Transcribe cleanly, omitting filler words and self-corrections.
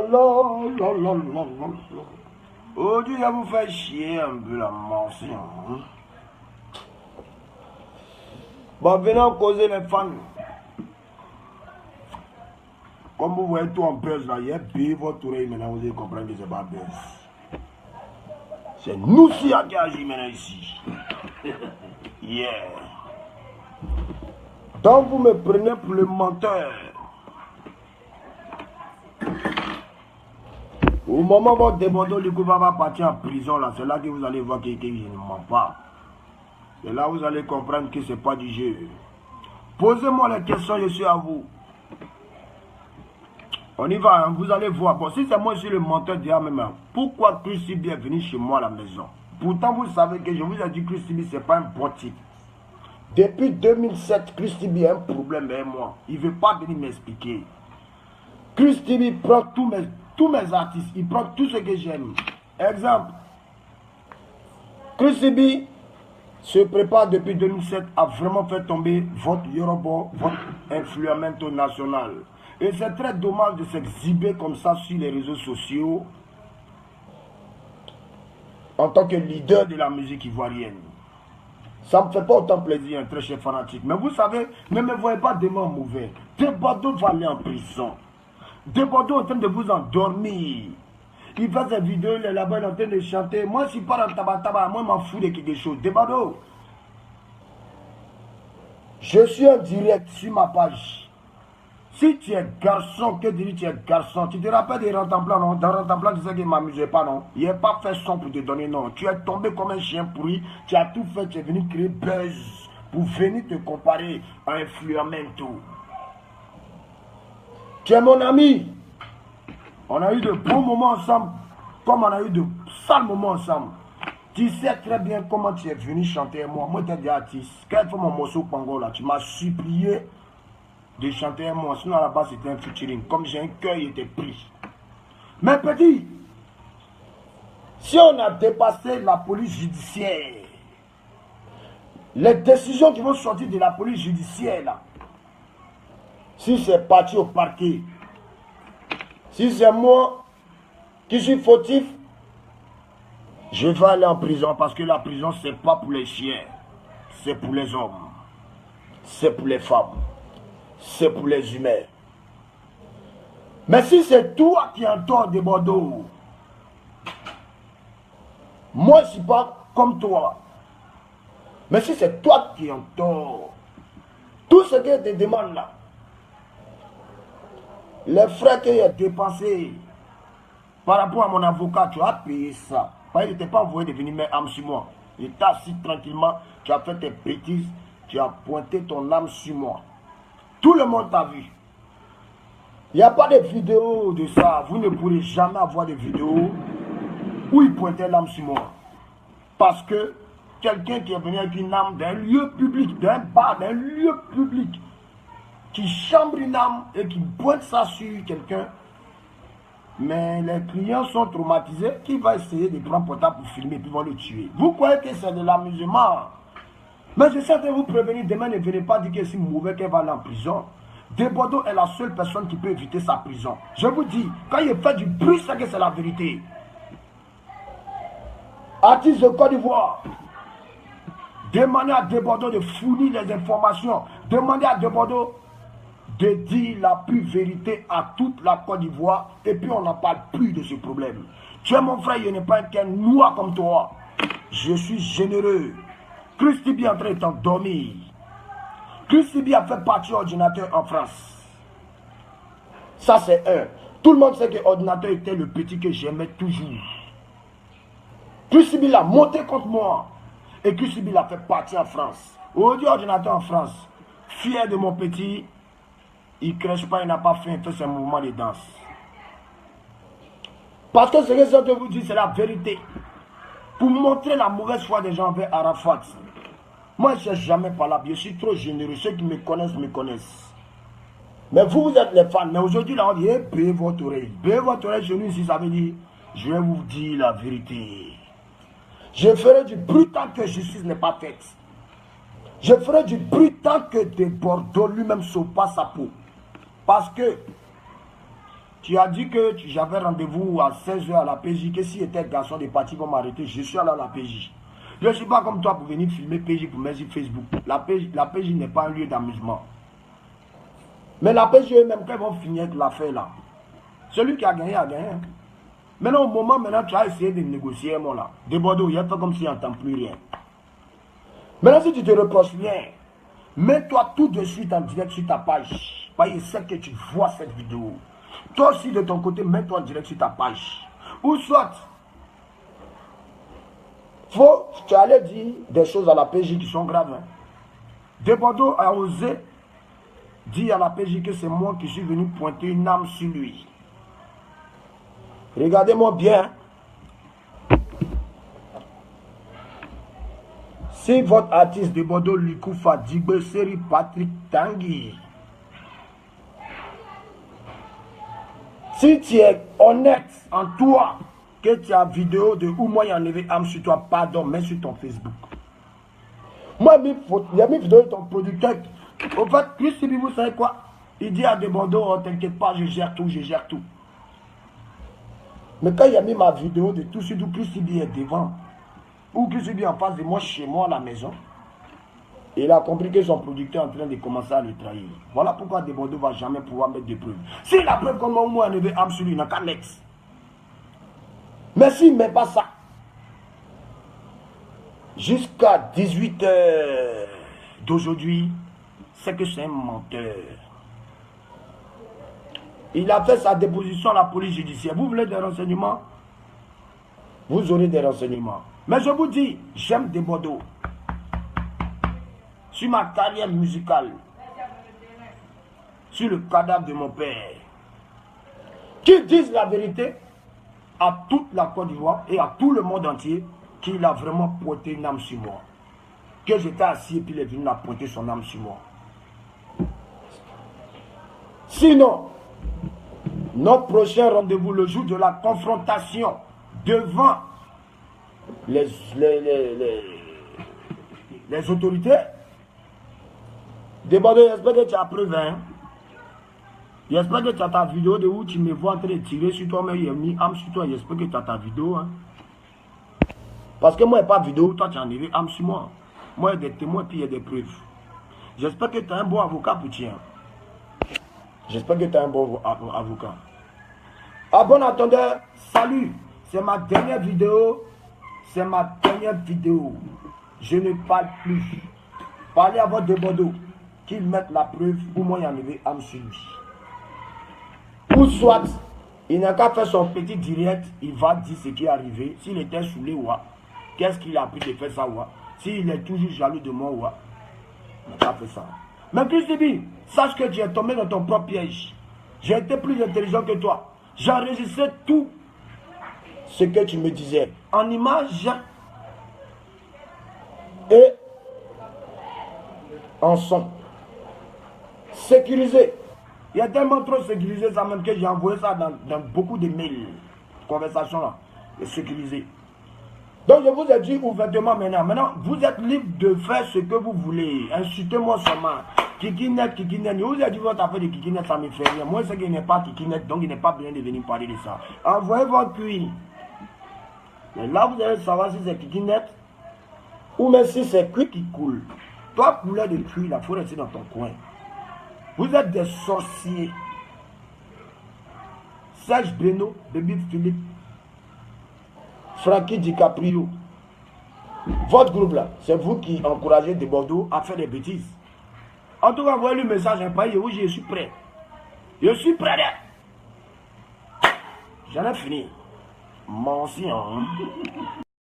là là là là. Oh Dieu, ça vous fait chier un peu la mention. Bon, venons causer les fans. Comme vous voyez tout en buzz là, il y a payé votre oreille maintenant, vous allez comprendre que c'est pas buzz. C'est nous qui agissons maintenant ici. Yeah. Donc vous me prenez pour le menteur. Au moment où votre débordant du coup va partir en prison là, c'est là que vous allez voir qu'il ne ment pas. C'est là que vous allez comprendre que ce n'est pas du jeu. Posez-moi les questions, je suis à vous. On y va, hein, vous allez voir. Bon, si c'est moi, je suis le menteur déjà même. Pourquoi Christy B est venu chez moi à la maison? Pourtant, vous savez que je vous ai dit que Christy B, ce n'est pas un bon type. Depuis 2007, Christy B a un problème avec moi. Il ne veut pas venir m'expliquer. Christy B prend tous mes artistes. Il prend tout ce que j'aime. Exemple. Christy B se prépare depuis 2007 à vraiment faire tomber votre Yoruba, votre influencer national. Et c'est très dommage de s'exhiber comme ça sur les réseaux sociaux en tant que leader de la musique ivoirienne. Ça ne me fait pas autant plaisir, un très cher fanatique. Mais vous savez, ne me voyez pas demain mauvais. Débordon va aller en prison. Débordon est en train de vous endormir. Il fait des vidéos, il est là-bas, il est en train de chanter. Moi, je ne suis pas dans tabac, moi, je m'en fous de quelque chose. Débordon. Je suis en direct sur ma page. Si tu es garçon, que dis-tu, tu es garçon? Tu te rappelles des Rentamblancs, non? Dans Rentamblancs, tu sais qu'il ne m'amusait pas, non? Il n'a pas fait son pour te donner, non. Tu es tombé comme un chien pourri, tu as tout fait, tu es venu créer buzz pour venir te comparer à un Influamento. Tu es mon ami. On a eu de bons moments ensemble, comme on a eu de sales moments ensemble. Tu sais très bien comment tu es venu chanter moi. Moi, tu es déjà artiste. Quand il faut mon morceau Pango, là, tu m'as supplié de chanter un mot, sinon à la base c'était un featuring. Comme j'ai un cœur, il était pris. Mais petit, si on a dépassé la police judiciaire, les décisions qui vont sortir de la police judiciaire là, si c'est parti au parquet, si c'est moi qui suis fautif, je vais aller en prison parce que la prison c'est pas pour les chiens, c'est pour les hommes, c'est pour les femmes. C'est pour les humains. Mais si c'est toi qui es en tort de Bordeaux, moi je ne suis pas comme toi. Mais si c'est toi qui es en tort, tout ce que je te demande là, les frais que j'ai dépensés par rapport à mon avocat, tu as payé ça. Parce qu'il ne t'est pas envoyé de venir mettre âme sur moi. Il t'a assis tranquillement, tu as fait tes bêtises, tu as pointé ton âme sur moi. Tout le monde t'a vu. Il n'y a pas de vidéo de ça. Vous ne pourrez jamais avoir de vidéo où il pointait l'âme sur moi. Parce que quelqu'un qui est venu avec une âme d'un lieu public, d'un bar, d'un lieu public, qui chambre une âme et qui pointe ça sur quelqu'un, mais les clients sont traumatisés, qui va essayer de prendre portable pour filmer et puis vont le tuer. Vous croyez que c'est de l'amusement? Mais je sais de vous prévenir, demain ne venez pas dire que c'est mauvais qu'elle va aller en prison. Débordon est la seule personne qui peut éviter sa prison. Je vous dis, quand il fait du bruit, c'est que c'est la vérité. Artiste de Côte d'Ivoire, demandez à Débordon de fournir les informations. Demandez à Débordon de dire la plus vérité à toute la Côte d'Ivoire. Et puis on n'en parle plus de ce problème. Tu es mon frère, je n'ai pas un noir comme toi. Je suis généreux. Christy B est en train de t'endormir. Christy B a fait partie ordinateur en France. Ça c'est un. Tout le monde sait que ordinateur était le petit que j'aimais toujours. Christy B l'a monté contre moi. Et Christy B l'a fait partie en France. Aujourd'hui ordinateur en France. Fier de mon petit. Il ne crèche pas, il n'a pas fait ses mouvements de danse. Parce que ce que je vous dis, c'est la vérité. Pour montrer la mauvaise foi des gens envers Arafat. Moi, je n'ai jamais parlé, je suis trop généreux. Ceux qui me connaissent, me connaissent. Mais vous, vous êtes les fans. Mais aujourd'hui, là, on dit, payez votre oreille. Payez votre oreille chez nous ici, ça veut dire, je vais vous dire la vérité. Je ferai du bruit tant que justice n'est pas faite. Je ferai du bruit tant que de Bordeaux lui-même sauve pas sa peau. Parce que Tu as dit que j'avais rendez-vous à 16h à la PJ, que si j'étais garçon de parti vont m'arrêter, je suis allé à la PJ. Je ne suis pas comme toi pour venir filmer PJ pour mettre sur Facebook. La PJ n'est pas un lieu d'amusement. Mais la PJ eux-mêmes, quand ils vont finir avec l'affaire là, celui qui a gagné, a gagné. Maintenant, au moment, tu as essayé de négocier, moi là. De Bordeaux, il a fait comme s'il n'entend plus rien. Maintenant, si tu te reproches rien, mets-toi tout de suite en direct sur ta page. Parce que je sais que tu vois cette vidéo. Toi aussi, de ton côté, mets-toi en direct sur ta page. Ou soit, tu allais dire des choses à la PJ qui sont graves. Hein. De Bordeaux a osé dire à la PJ que c'est moi qui suis venu pointer une arme sur lui. Regardez-moi bien. Si votre artiste de Bordeaux, Likoufa, Digbe, Seri, Patrick Tanguy, si tu es honnête en toi, que tu as vidéo de où moi il y a enlevé âme sur toi, pardon, mets sur ton Facebook. Moi, il y a mis vidéo de ton producteur. Au fait, Chris Sibi, vous savez quoi? Il dit à De Bordeaux, oh, t'inquiète pas, je gère tout, je gère tout. Mais quand il a mis ma vidéo de tout ce que Chris Sibi est devant, ou Chris Sibi en face de moi, chez moi à la maison, il a compris que son producteur est en train de commencer à le trahir. Voilà pourquoi De Bordeaux ne va jamais pouvoir mettre de preuves. Si la preuve comme moi, enlevé âme sur lui, il n'a qu'à mettre. Mais s'il ne met pas ça, jusqu'à 18h d'aujourd'hui, c'est que c'est un menteur. Il a fait sa déposition à la police judiciaire. Vous voulez des renseignements? Vous aurez des renseignements. Mais je vous dis, j'aime De Bordeaux. Sur ma carrière musicale, sur le cadavre de mon père, qui disent la vérité à toute la Côte d'Ivoire et à tout le monde entier qu'il a vraiment pointé une âme sur moi. Que j'étais assis et puis il est venu pointer son âme sur moi. Sinon, notre prochain rendez-vous, le jour de la confrontation devant les autorités, De Bordeaux, j'espère que tu as preuve. Hein? J'espère que tu as ta vidéo de où tu me vois en train de tirer sur toi, mais il a mis âme sur toi. J'espère que tu as ta vidéo. Hein? Parce que moi, il n'y a pas de vidéo, toi tu as enlevé âme sur moi. Moi, il y a des témoins et puis il y a des preuves. J'espère que tu as un bon avocat pour tiens. J'espère que tu as un bon avocat. Ah bon attendeur, salut. C'est ma dernière vidéo. C'est ma dernière vidéo. Je ne parle plus. Parlez à votre De Bordeaux. Qu'ils mettent la preuve pour moi il y a enlevé âme sur lui. Ou soit, il n'a qu'à faire son petit direct, il va dire ce qui est arrivé. S'il était saoulé ou qu'est-ce qu'il a appris de faire ça ou s'il est toujours jaloux de moi ou il n'a pas fait ça. Mais Chris Sibi, sache que tu es tombé dans ton propre piège. J'ai été plus intelligent que toi. J'enregistrais tout ce que tu me disais en image et en son. Sécurisé. Il y a tellement trop sécurisé ça même que j'ai envoyé ça dans beaucoup de mails. Conversation là. Sécurisé. Donc je vous ai dit ouvertement maintenant. Maintenant, vous êtes libre de faire ce que vous voulez. Insultez-moi seulement. Kikinet, Kikinet. Je vous ai dit votre affaire de Kikinet, ça ne me fait rien. Moi, c'est qu'il n'est pas Kikinet, donc il n'est pas bien de venir parler de ça. Envoyez votre cuir. Mais là, vous allez savoir si c'est Kikinet ou même si c'est cuir qui coule. Toi, couleur de cuir, il faut rester dans ton coin. Vous êtes des sorciers. Serge Beno, Baby Philippe, Frankie DiCaprio. Votre groupe là, c'est vous qui encouragez De Bordeaux à faire des bêtises. En tout cas, envoyez le message, un pays où je suis prêt. Je suis prêt. J'en ai fini. Mon ancien.